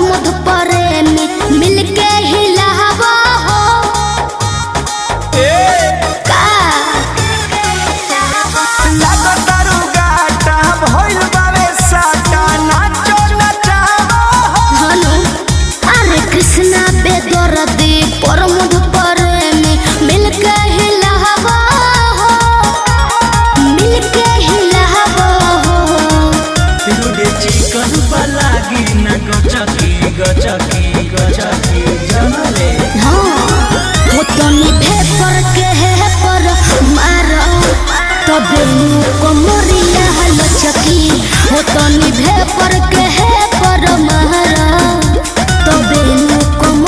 प्रमोद प्रेमी मिलके हिलावा हो का लागतारू गाटा भइल बावे साटा नाचो नचावा हो हनु अरे कृष्णा बेदर्दी प्रमोद प्रेमी मिलके हिलावा हो मिलके हिलावा हो तिरुडे चिकन लागी ना गचकी गचकी गचकी जनले हो तनी भेपर के है पर मारो तबे कमरिया लचकी हो तनी भेपर के है